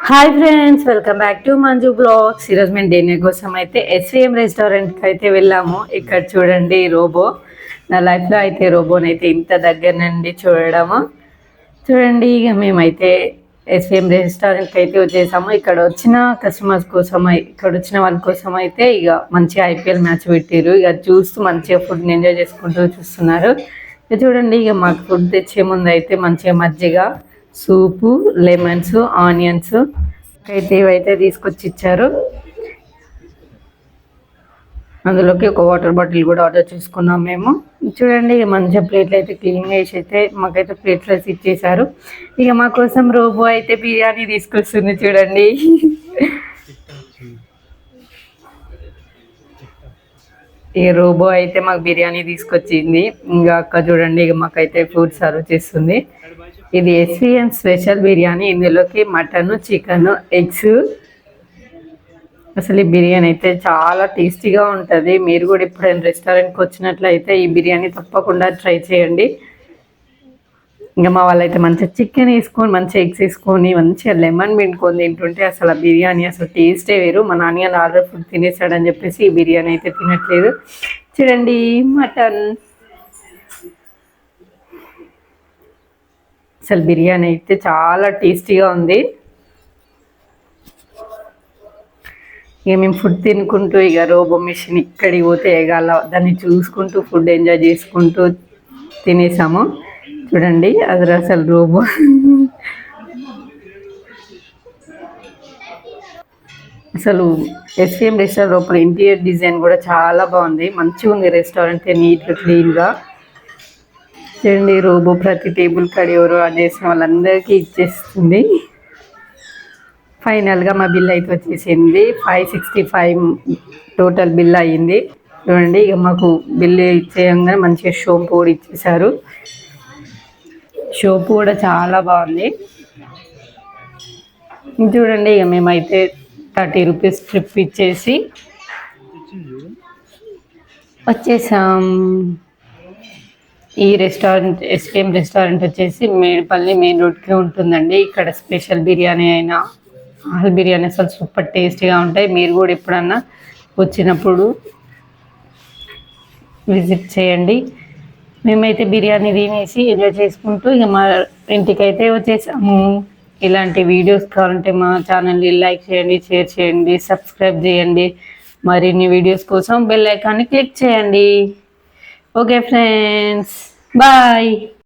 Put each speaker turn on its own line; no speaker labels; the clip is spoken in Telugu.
Hi friends, welcome back to Manju blogs. ఈరోజు మేము డిన్నర్ కోసం అయితే ఎస్విఎం రెస్టారెంట్కి అయితే వెళ్ళాము. ఇక్కడ చూడండి రోబో. నా లైఫ్లో అయితే రోబోని అయితే ఇంత దగ్గర నుండి చూడడము. చూడండి, ఇక మేమైతే ఎస్విఎం రెస్టారెంట్కి అయితే వచ్చేసాము. ఇక్కడ వచ్చిన కస్టమర్స్ కోసం, ఇక్కడ వచ్చిన వాళ్ళ కోసం అయితే ఇక మంచిగా ఐపీఎల్ మ్యాచ్ పెట్టారు. ఇక చూస్తూ మంచిగా ఫుడ్ని ఎంజాయ్ చేసుకుంటూ చూస్తున్నారు. ఇక చూడండి, ఇక మాకు ఫుడ్ తెచ్చే ముందు అయితే మంచిగా మజ్జిగ, సూపు, లెమన్స్, ఆనియన్స్ అయితే ఇవైతే తీసుకొచ్చి ఇచ్చారు. అందులోకి ఒక వాటర్ బాటిల్ కూడా ఆర్డర్ చేసుకున్నాం మేము. చూడండి, ఇక మంచిగా ప్లేట్లు అయితే క్లీన్ చేసి అయితే మాకైతే ప్లేట్లు ఇచ్చేసారు. ఇక మా కోసం రోబో అయితే బిర్యానీ తీసుకొస్తుంది చూడండి. ఈ రోబో అయితే మాకు బిర్యానీ తీసుకొచ్చింది. ఇంకా అక్క చూడండి, ఇక మాకైతే ఫుడ్ సర్వ్ చేస్తుంది. ఇది ఎస్విఎం స్పెషల్ బిర్యానీ. ఇందులోకి మటన్, చికెన్, ఎగ్స్. అసలు ఈ బిర్యానీ అయితే చాలా టేస్టీగా ఉంటుంది. మీరు కూడా ఎప్పుడైనా రెస్టారెంట్కి వచ్చినట్లయితే ఈ బిర్యానీ తప్పకుండా ట్రై చేయండి. ఇంకా మా వాళ్ళైతే మంచిగా చికెన్ వేసుకొని, మంచిగా ఎగ్స్ వేసుకొని, మంచిగా లెమన్ పిండుకొని తింటుంటే అసలు ఆ బిర్యానీ అసలు టేస్టే వేరు. మా నాన్నగారు ఆర్డర్ ఫుడ్ తినేసాడని చెప్పేసి ఈ బిర్యానీ అయితే తినట్లేదు. చూడండి, మటన్. అసలు బిర్యానీ అయితే చాలా టేస్టీగా ఉంది. ఇక మేము ఫుడ్ తినుకుంటూ ఇక రోబో మిషన్ ఇక్కడికి పోతే ఎగాల దాన్ని చూసుకుంటూ ఫుడ్ ఎంజాయ్ చేసుకుంటూ తినేసాము. చూడండి, అది అసలు రోబో. అసలు ఎస్విఎం రెస్టారెంట్ లోపల ఇంటీరియర్ డిజైన్ కూడా చాలా బాగుంది. మంచిగా ఉంది రెస్టారెంట్, నీట్గా క్లీన్గా. చూడండి, రోబో ప్రతి టేబుల్ కాడ ఎవరు ఆర్డర్ చేసిన వాళ్ళందరికీ ఇచ్చేస్తుంది. ఫైనల్గా మా బిల్ అయితే వచ్చేసింది 565 టోటల్ బిల్ అయ్యింది. చూడండి, ఇక మాకు బిల్ ఇచ్చేయంగానే మంచిగా షోంపు కూడా ఇచ్చేసారు. షోపు కూడా చాలా బాగుంది. చూడండి, ఇక మేమైతే 30 రూపీస్ ట్రిప్ ఇచ్చేసి వచ్చేసాం. ఈ రెస్టారెంట్ ఎస్విఎం రెస్టారెంట్ వచ్చేసి మేడిపల్లి మెయిన్ రోడ్కి ఉంటుందండి. ఇక్కడ స్పెషల్ బిర్యానీ అయినా ఆల్ బిర్యానీ అసలు సూపర్ టేస్టీగా ఉంటాయి. మీరు కూడా ఎప్పుడన్నా వచ్చినప్పుడు విజిట్ చేయండి. మేమైతే బిర్యానీ తినేసి ఎంజాయ్ చేసుకుంటూ ఇక మా ఇంటికైతే వచ్చేసాము. ఇలాంటి వీడియోస్ కావాలంటే మా ఛానల్ని లైక్ చేయండి, షేర్ చేయండి, సబ్స్క్రైబ్ చేయండి. మరిన్ని వీడియోస్ కోసం బెల్ ఐకాన్ని క్లిక్ చేయండి. Okay friends, bye.